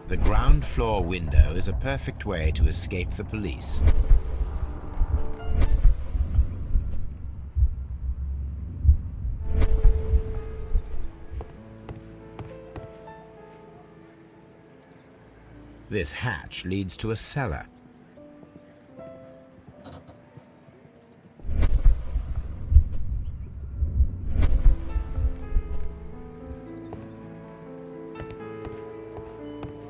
The ground floor window is a perfect way to escape the police. This hatch leads to a cellar.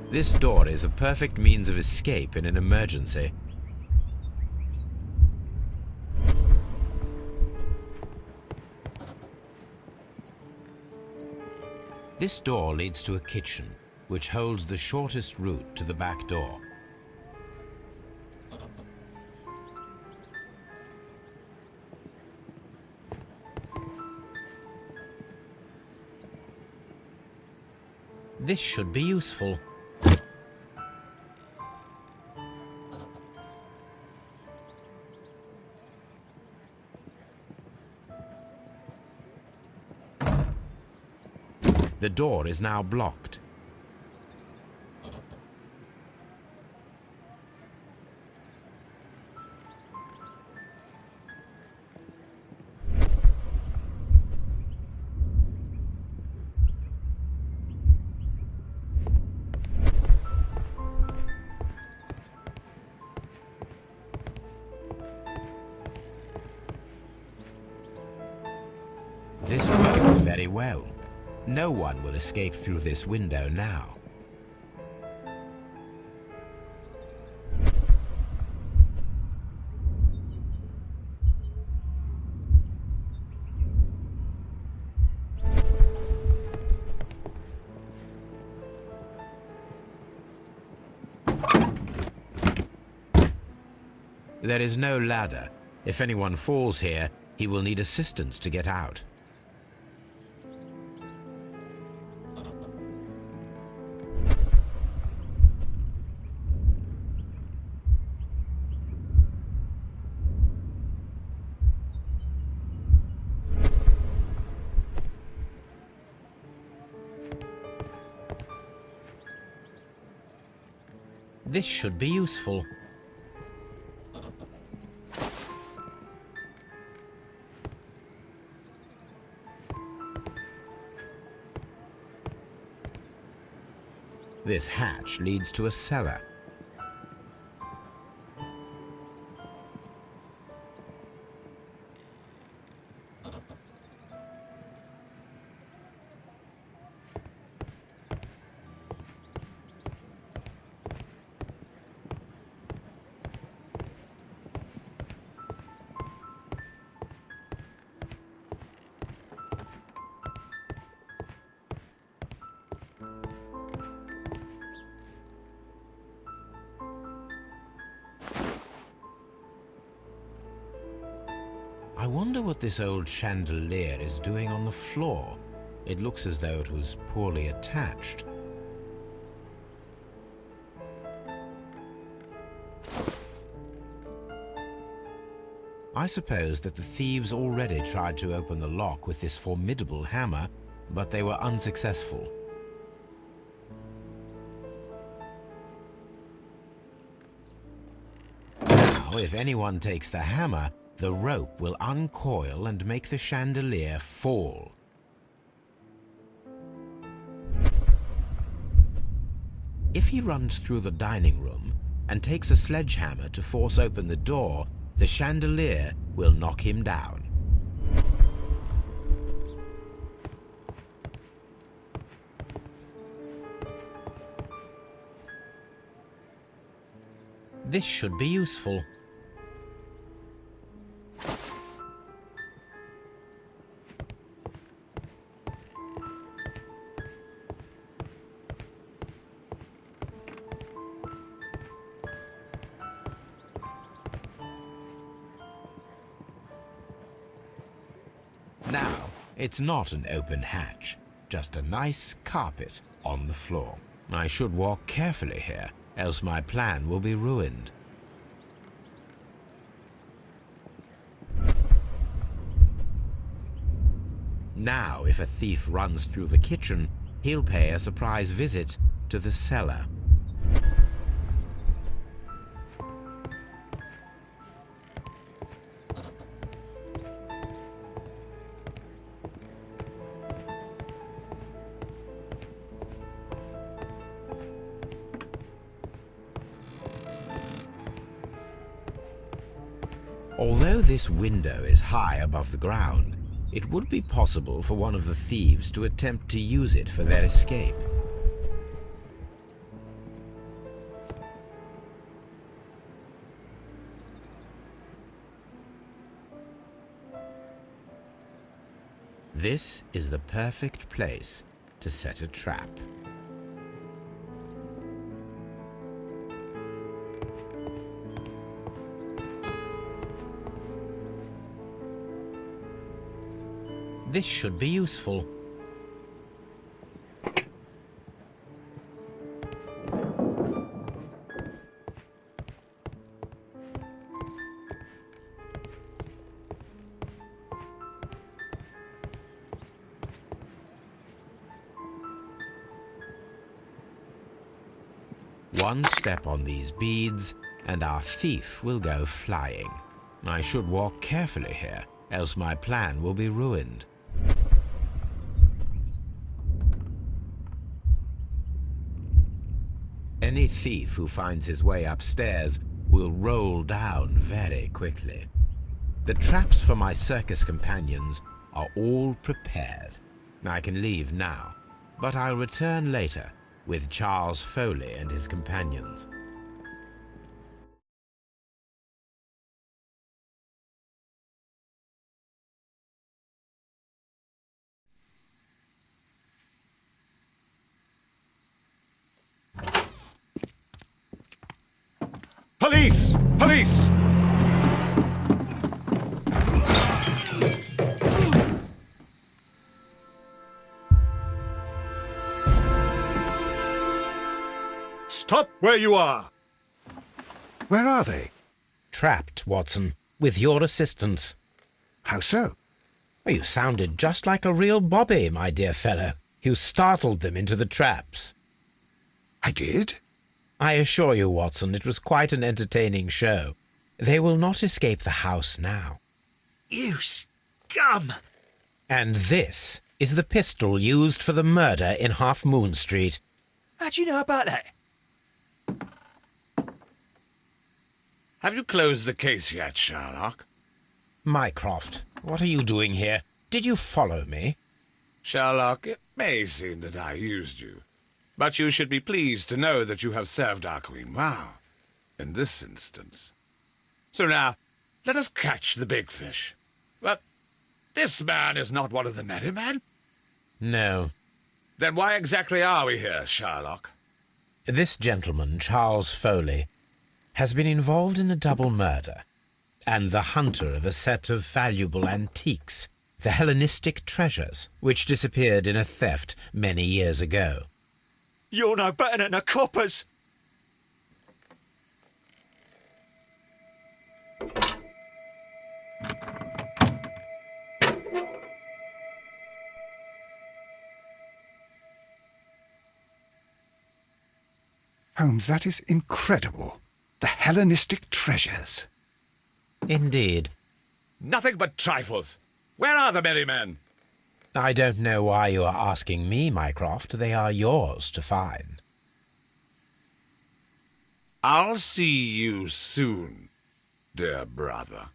This door is a perfect means of escape in an emergency. This door leads to a kitchen, which holds the shortest route to the back door. This should be useful. The door is now blocked. This works very well. No one will escape through this window now. There is no ladder. If anyone falls here, he will need assistance to get out. This should be useful. This hatch leads to a cellar. I wonder what this old chandelier is doing on the floor. It looks as though it was poorly attached. I suppose that the thieves already tried to open the lock with this formidable hammer, but they were unsuccessful. Now, if anyone takes the hammer, the rope will uncoil and make the chandelier fall. If he runs through the dining room and takes a sledgehammer to force open the door, the chandelier will knock him down. This should be useful. Now, it's not an open hatch, just a nice carpet on the floor. I should walk carefully here, else my plan will be ruined. Now, if a thief runs through the kitchen, he'll pay a surprise visit to the cellar. Although this window is high above the ground, it would be possible for one of the thieves to attempt to use it for their escape. This is the perfect place to set a trap. This should be useful. One step on these beads, and our thief will go flying. I should walk carefully here, else my plan will be ruined. Any thief who finds his way upstairs will roll down very quickly. The traps for my circus companions are all prepared. I can leave now, but I'll return later with Charles Foley and his companions. Police! Police! Stop where you are! Where are they? Trapped, Watson, with your assistance. How so? Oh, you sounded just like a real Bobby, my dear fellow. You startled them into the traps. I did? I assure you, Watson, it was quite an entertaining show. They will not escape the house now. You scum! And this is the pistol used for the murder in Half Moon Street. How do you know about that? Have you closed the case yet, Sherlock? Mycroft, what are you doing here? Did you follow me? Sherlock, it may seem that I used you, but you should be pleased to know that you have served our Queen well, in this instance. So now, let us catch the big fish. But this man is not one of the merry men? No. Then why exactly are we here, Sherlock? This gentleman, Charles Foley, has been involved in a double murder, and the hunter of a set of valuable antiques, the Hellenistic treasures, which disappeared in a theft many years ago. You're no better than the coppers! Holmes, that is incredible. The Hellenistic treasures. Indeed. Nothing but trifles. Where are the merry men? I don't know why you are asking me, Mycroft. They are yours to find. I'll see you soon, dear brother.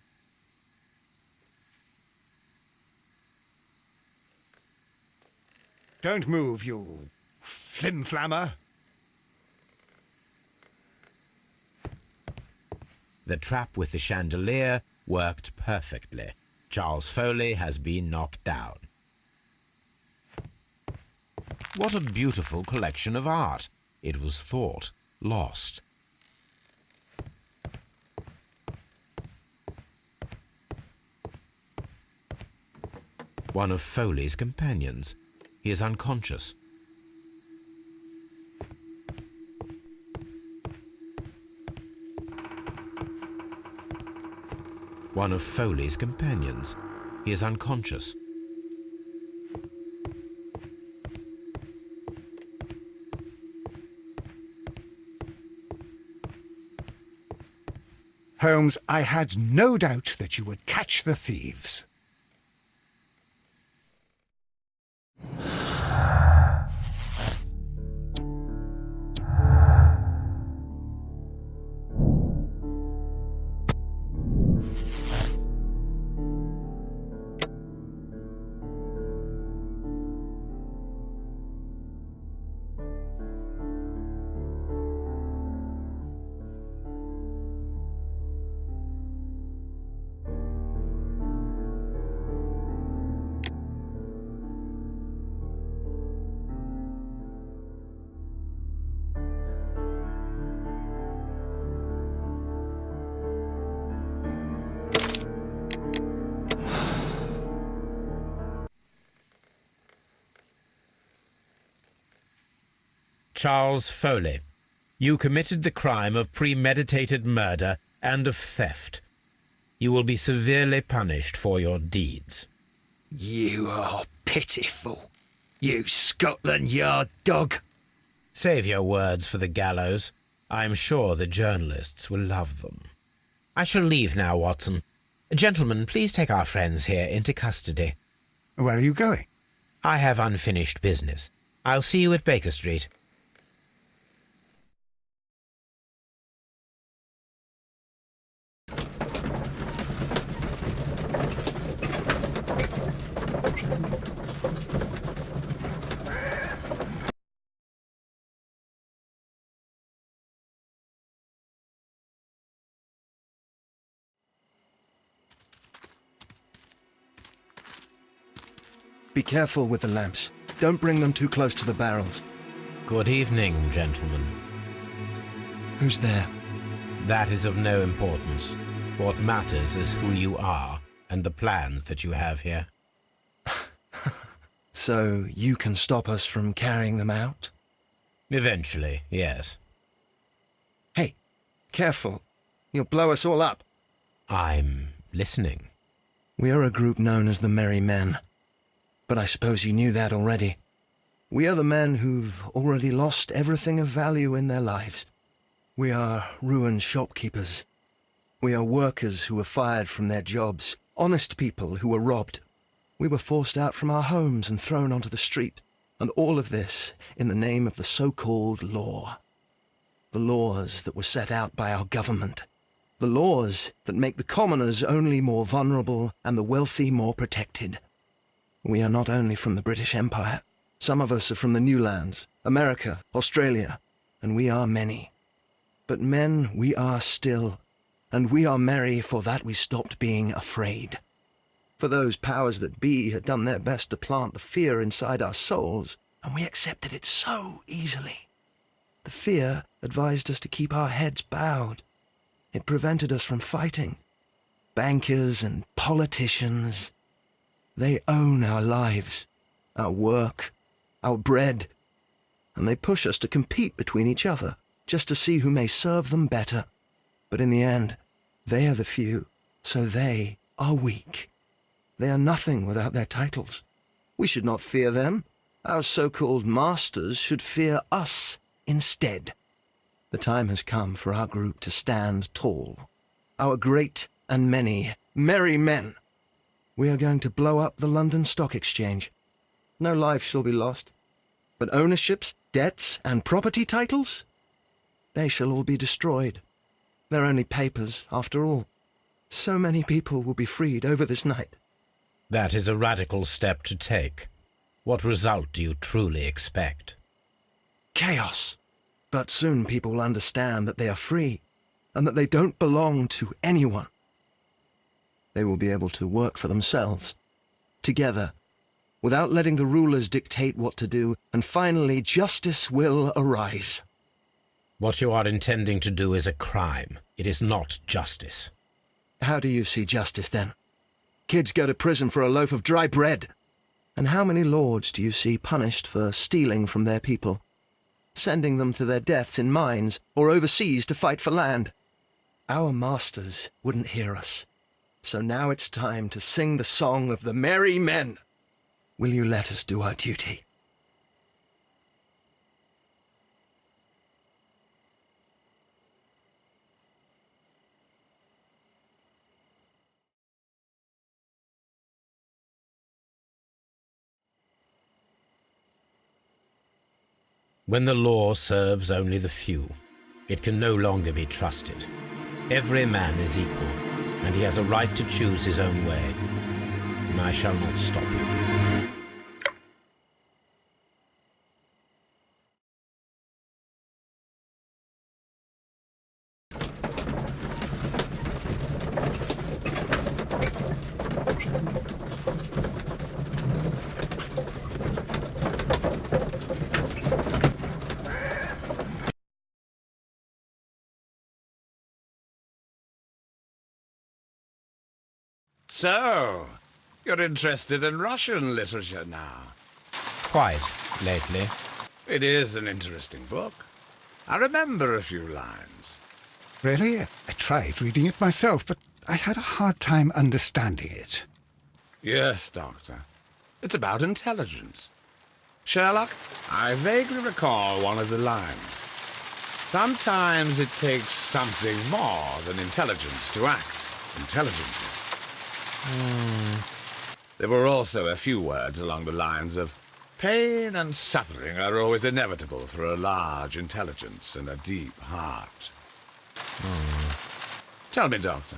Don't move, you flim-flammer. The trap with the chandelier worked perfectly. Charles Foley has been knocked down. What a beautiful collection of art. It was thought lost. One of Foley's companions. He is unconscious. One of Foley's companions. He is unconscious. Holmes, I had no doubt that you would catch the thieves. Charles Foley, you committed the crime of premeditated murder and of theft. You will be severely punished for your deeds. You are pitiful, you Scotland Yard dog. Save your words for the gallows. I'm sure the journalists will love them. I shall leave now, Watson. Gentlemen, please take our friends here into custody. Where are you going? I have unfinished business. I'll see you at Baker Street. Be careful with the lamps. Don't bring them too close to the barrels. Good evening, gentlemen. Who's there? That is of no importance. What matters is who you are and the plans that you have here. So you can stop us from carrying them out? Eventually, yes. Hey, careful. You'll blow us all up. I'm listening. We are a group known as the Merry Men. But I suppose you knew that already. We are the men who've already lost everything of value in their lives. We are ruined shopkeepers. We are workers who were fired from their jobs, honest people who were robbed. We were forced out from our homes and thrown onto the street, and all of this in the name of the so-called law. The laws that were set out by our government. The laws that make the commoners only more vulnerable and the wealthy more protected. We are not only from the British Empire. Some of us are from the New Lands, America, Australia, and we are many. But men we are still, and we are merry for that we stopped being afraid. For those powers that be had done their best to plant the fear inside our souls, and we accepted it so easily. The fear advised us to keep our heads bowed. It prevented us from fighting. Bankers and politicians, they own our lives, our work, our bread, and they push us to compete between each other, just to see who may serve them better. But in the end, they are the few, so they are weak. They are nothing without their titles. We should not fear them. Our so-called masters should fear us instead. The time has come for our group to stand tall. Our great and many merry men. We are going to blow up the London Stock Exchange. No lives shall be lost. But ownerships, debts, and property titles? They shall all be destroyed. They're only papers, after all. So many people will be freed over this night. That is a radical step to take. What result do you truly expect? Chaos. But soon people will understand that they are free, and that they don't belong to anyone. They will be able to work for themselves, together, without letting the rulers dictate what to do, and finally justice will arise. What you are intending to do is a crime. It is not justice. How do you see justice, then? Kids go to prison for a loaf of dry bread. And how many lords do you see punished for stealing from their people, sending them to their deaths in mines or overseas to fight for land? Our masters wouldn't hear us. So now it's time to sing the song of the merry men. Will you let us do our duty? When the law serves only the few, it can no longer be trusted. Every man is equal, and he has a right to choose his own way. And I shall not stop you. So, you're interested in Russian literature now? Quite lately. It is an interesting book. I remember a few lines. Really? I tried reading it myself, but I had a hard time understanding it. Yes, Doctor. It's about intelligence. Sherlock, I vaguely recall one of the lines. Sometimes it takes something more than intelligence to act intelligently. There were also a few words along the lines of, pain and suffering are always inevitable for a large intelligence and a deep heart. Tell me, Doctor,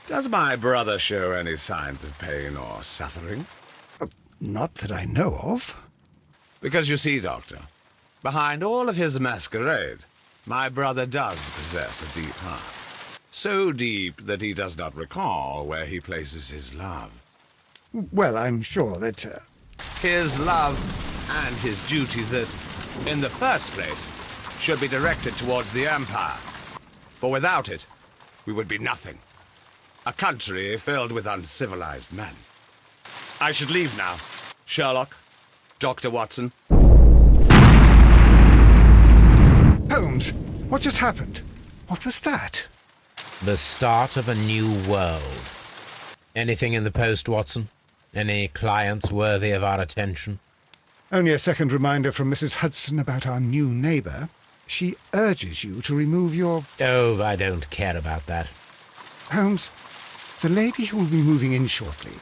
does my brother show any signs of pain or suffering? Not that I know of. Because you see, Doctor, behind all of his masquerade, my brother does possess a deep heart. So deep that he does not recall where he places his love. Well, I'm sure that... His love and his duty that, in the first place, should be directed towards the Empire. For without it, we would be nothing. A country filled with uncivilized men. I should leave now. Sherlock, Dr. Watson. Holmes, what just happened? What was that? The start of a new world. Anything in the post, Watson? Any clients worthy of our attention? Only a second reminder from Mrs. Hudson about our new neighbour. She urges you to remove your... Oh, I don't care about that. Holmes, the lady who will be moving in shortly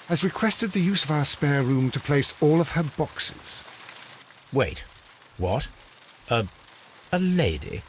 has requested the use of our spare room to place all of her boxes. Wait, what? A lady?